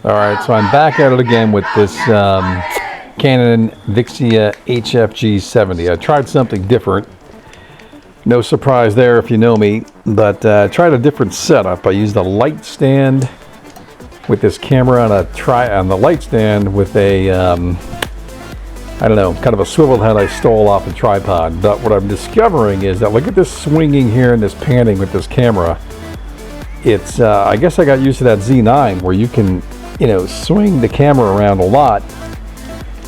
Alright, so I'm back at it again with this Canon Vixia HF G70. I tried something different. No surprise there if you know me, but I tried a different setup. I used a light stand with this camera on the light stand with a, I don't know, kind of a swivel head I stole off a tripod. But what I'm discovering is that, look at this swinging here and this panning with this camera. It's, I guess I got used to that Z9 where you can, you know, swing the camera around a lot.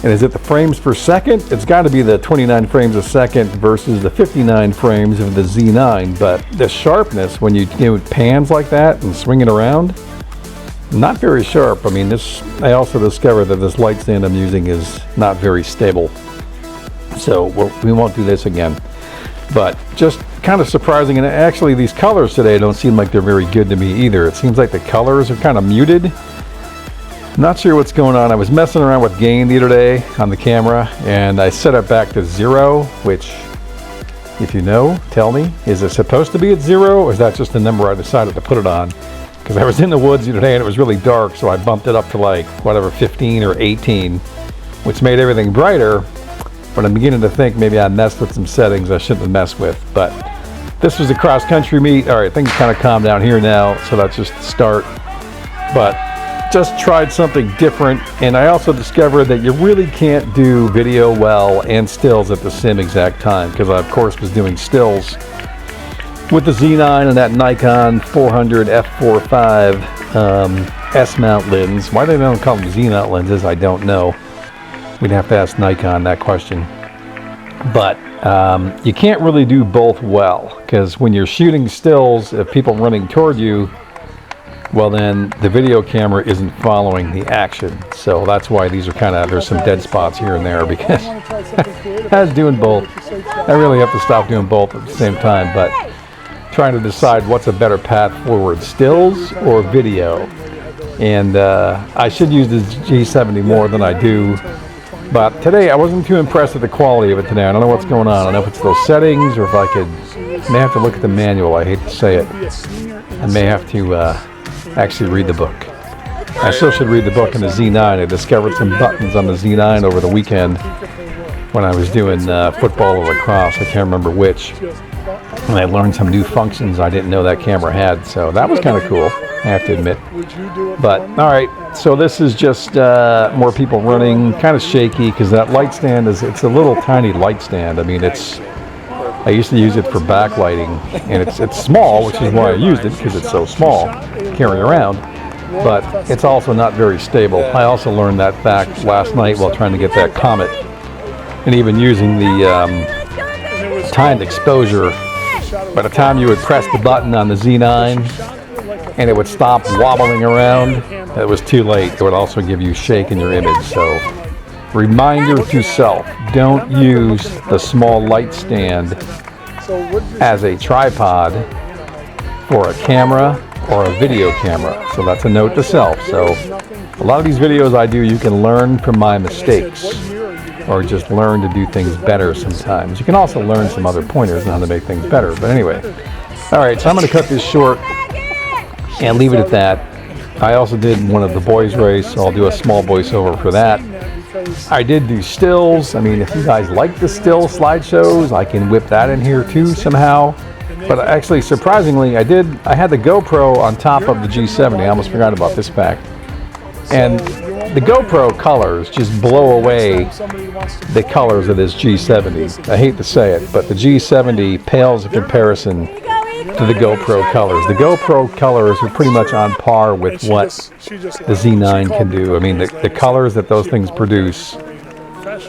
And is it the frames per second? It's got to be the 29 frames a second versus the 59 frames of the Z9. But the sharpness when you do pans like that and swing it around, not very sharp. I mean, this, I also discovered that this light stand I'm using is not very stable. So we won't do this again. But just kind of surprising, and actually these colors today don't seem like they're very good to me either. It seems like the colors are kind of muted. Not sure what's going on. I was messing around with gain the other day on the camera, and I set it back to 0, which, if you know, tell me, is it supposed to be at 0, or is that just the number I decided to put it on? Because I was in the woods the other day and it was really dark, so I bumped it up to like, whatever, 15 or 18, which made everything brighter. But I'm beginning to think maybe I messed with some settings I shouldn't have messed with. But this was a cross-country meet. All right, things kind of calm down here now, so that's just the start. But just tried something different, and I also discovered that you really can't do video well and stills at the same exact time, because I, of course, was doing stills with the Z9 and that Nikon 400 f4.5 S-mount lens. Why they don't call them Z-mount lenses, I don't know. We'd have to ask Nikon that question. But you can't really do both well, because when you're shooting stills, if people running toward you, well then the video camera isn't following the action. So that's why these are kind of, there's some dead spots here and there, because I was doing both. I really have to stop doing both at the same time, but trying to decide what's a better path forward, stills or video. And I should use this G70 more than I do. But today I wasn't too impressed with the quality of it today. I don't know what's going on. I don't know if it's those settings or if I could, may have to look at the manual. I hate to say it. I may have to actually read the book. I still should read the book in the Z9. I discovered some buttons on the Z9 over the weekend when I was doing football or lacrosse. I can't remember which. And I learned some new functions I didn't know that camera had. So that was kind of cool, I have to admit. But all right, so this is just more people running, kind of shaky, because that light stand is, it's a little tiny light stand. I mean, it's, I used to use it for backlighting, and it's small, which is why I used it, because it's so small, carrying around. But it's also not very stable. I also learned that fact last night while trying to get that Comet, and even using the timed exposure. By the time you would press the button on the Z9 and it would stop wobbling around, it was too late. It would also give you shake in your image. So reminder to self, don't use the small light stand as a tripod for a camera or a video camera. So that's a note to self. So a lot of these videos I do, you can learn from my mistakes, or just learn to do things better sometimes. You can also learn some other pointers on how to make things better. But anyway, all right, so I'm going to cut this short and leave it at that. I also did one of the boys race, so I'll do a small voiceover for that. I did do stills. I mean, if you guys like the still slideshows, I can whip that in here too somehow. But actually, surprisingly, I had the GoPro on top of the G70. I almost forgot about this fact. And the GoPro colors just blow away the colors of this G70. I hate to say it, but the G70 pales in comparison to the GoPro colors. The GoPro colors are pretty much on par with what the Z9 can do. I mean, the colors that those things produce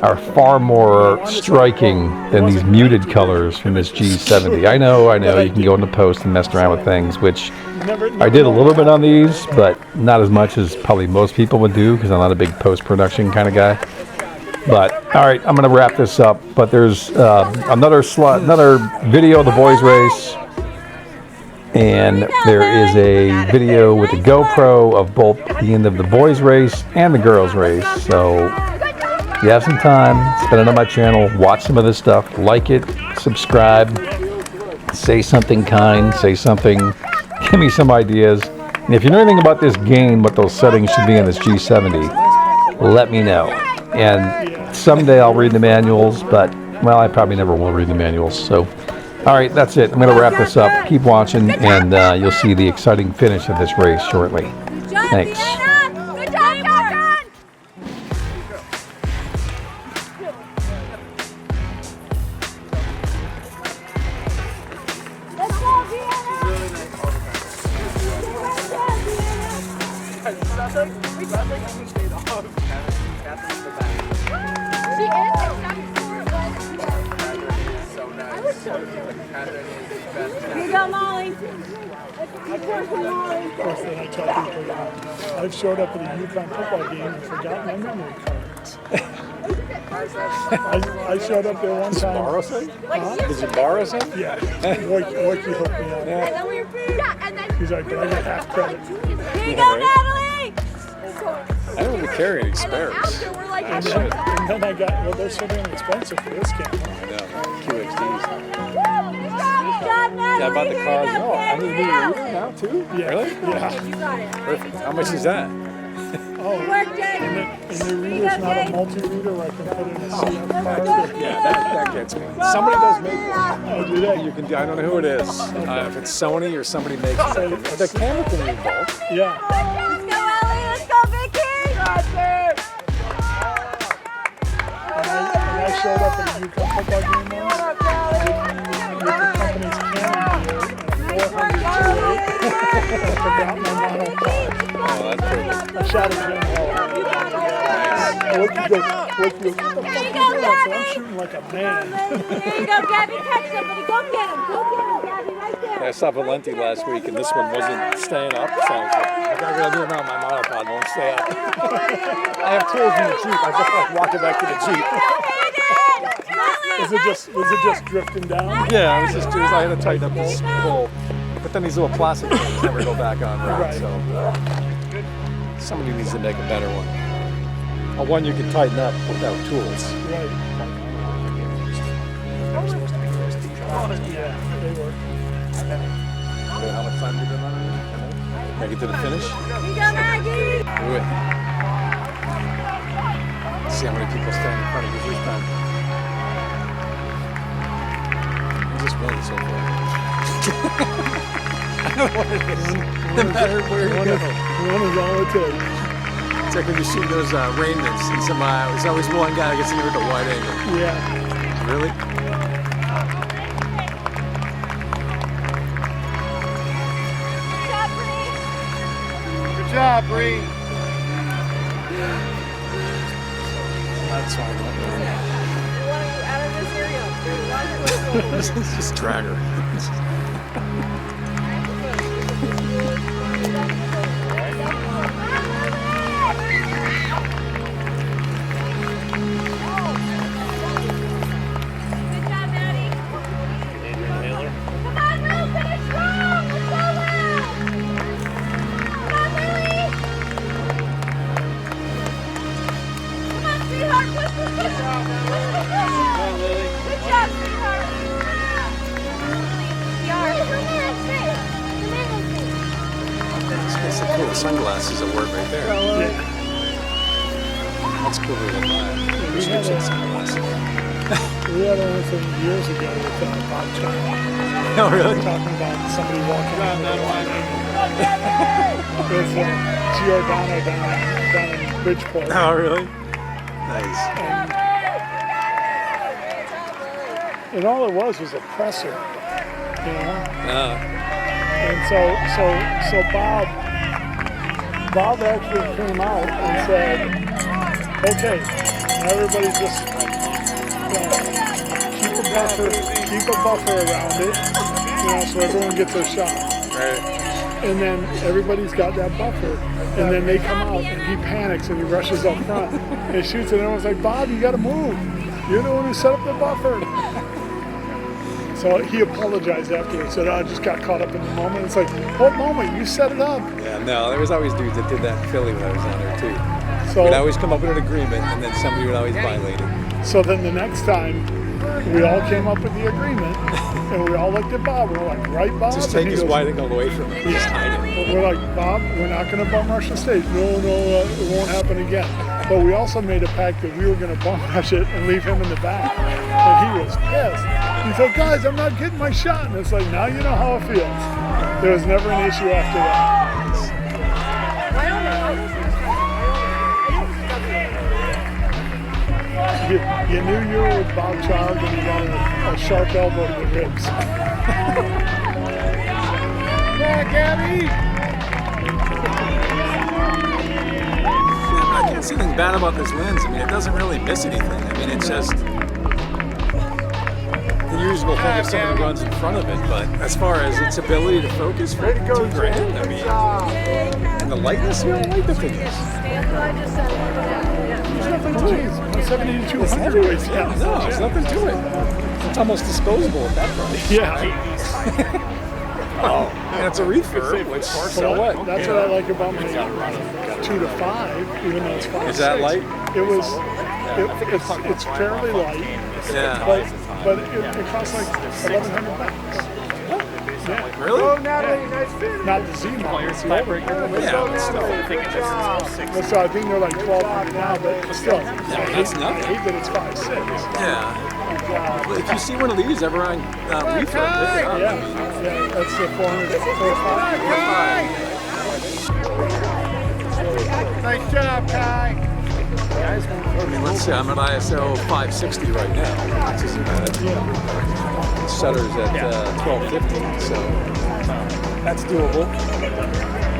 are far more striking than these muted colors from this G70. I know, you can go into post and mess around with things, which I did a little bit on these, but not as much as probably most people would do, because I'm not a big post-production kind of guy. But, all right, I'm going to wrap this up. But there's another video of the boys race, and there is a video with the GoPro of both the end of the boys race and the girls race. So if you have some time, spend it on my channel, watch some of this stuff, like it, subscribe, say something kind, say something, give me some ideas. And if you know anything about this game, what those settings should be in this G70, let me know. And someday I'll read the manuals, but, well, I probably never will read the manuals. So, all right, that's it. I'm going to wrap this up. Keep watching, and you'll see the exciting finish of this race shortly. Thanks. Good job, Captain! Let's go, Vienna! She is. I was so good. You go, Molly. First thing I tell people, I've showed up at a Yukon football game and forgotten my memory cards. I showed up there one time. Borrow some? Did you borrow some? Yeah. Wojcicki hooked me up. Yeah. He's like, but I get half credit. Here you go, Natalie! I don't really carry any spares. And then I got, well, they're so damn expensive for this camera. I know. QXDs. Yeah, about the cars. No, I need a new reader now too? Yeah. Really? Yeah. Perfect. How much is that? Oh, Work, Jay. and the reader's not a multi-reader where I can put in a CF card. Yeah, that gets me. Somebody does make it. Oh, do that? You can. I don't know who it is. If it's Sony or somebody makes it. The camera can read both. Yeah. Let's go, Ellie. Let's go, Vicky. And I showed up at a Yukon football game once with the company's Canon gear and a 400 I forgot my model card. Oh, that's perfect. I shot it again. What you go? So I'm shooting like a man. There you go, Gabby. Catch somebody. Go get him. Go get him, Gabby. Right there. I saw Valenti last week, and this one wasn't staying up. So I was like, I gotta do it now. My monopod won't stay up. I have tools in the Jeep. I just like walking back to the Jeep. Was it just drifting down? Yeah, it was just I had to tighten up this pull. But then these little plastic things never go back on right. Right. So somebody needs to make a better one. A one you can tighten up without tools. Right. Yeah, they work. How much time have you been on it? Make it to the finish? Here you go, Maggie. Do it. See how many people stand in front of you this time. You just won so far. I don't know what it is. No matter where you go. One is all it takes. It's like when you shoot those rainments and there's always one guy that gets near the wide angle. Yeah. Really? Good job, Bree. That's fine. Out of this area. It's just drag her. Good job, Maddie. Come on, Will. Finish strong. Let's go, Will. Come on, Lily. Come on, sweetheart. Push, push, push. Push, push, push. Good job, sweetheart. That's the cool sunglasses that work right there. Yeah. That's cooler than mine. Prescription sunglasses. We had one thing years ago with Bob China. Oh, really? Talking about somebody walking on the line. There's Giordano down in Bridgeport. Oh, really? Nice. And all it was a presser, you know? And so Bob actually came out and said, okay, everybody just keep a buffer around it, you know, so everyone gets their shot. Right. And then everybody's got that buffer, and then they come out and he panics and he rushes up front and he shoots, and everyone's like, Bob, you gotta move. You're the one who set up the buffer. So he apologized afterwards, said, I just got caught up in the moment. It's like, what moment? You set it up. Yeah, no, there was always dudes that did that in Philly when I was on there too. So We'd always come up with an agreement, and then somebody would always violate it. So then the next time, we all came up with the agreement, and we all looked at Bob. We're like, right, Bob? Just And take he his goes, wide angle away from him. Just hide it. But we're like, Bob, we're not going to bum rush the stage. No, it won't happen again. But we also made a pact that we were going to bum rush it and leave him in the back. And he was pissed. He said, guys, I'm not getting my shot. And it's like, now you know how it feels. There was never an issue after that. You knew you were with Bob Child when you got a sharp elbow to the ribs. Yeah, Gabby! I can't see anything bad about this lens. I mean, it doesn't really miss anything. I mean, it's just the usual thing if someone runs in front of it. But as far as its ability to focus for $2 grand, I mean, and the lightness here, I like the thickness. There's nothing to it. 7200 weighs down. No, there's nothing to it. It's almost disposable at that price. Yeah. Oh, and it's a refurb, which so what? That's what I like about my 2 to 5, even though it's 5. Is that light? It's fairly light. Yeah. But it costs like $1,100. Yeah. Really? Not the Z9. Yeah, but still. So I think they're like $1,200 now, but still. That's I nothing. hate that it's 5.6. Yeah. Well, if you see one of these ever on refurb, pick it up. Yeah, that's the 400. Nice job, Kai. I mean, let's see, I'm at ISO 560 right now, which isn't bad. Shutter's at 1250, so that's doable. I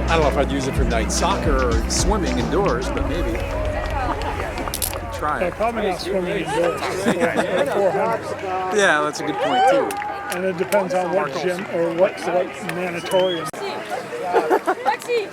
don't know if I'd use it for night soccer or swimming indoors, but maybe. Could try Yeah, it. probably not swimming indoors. It's 400. Yeah, that's a good point too. And it depends on what gym or what natatorium. Lexi!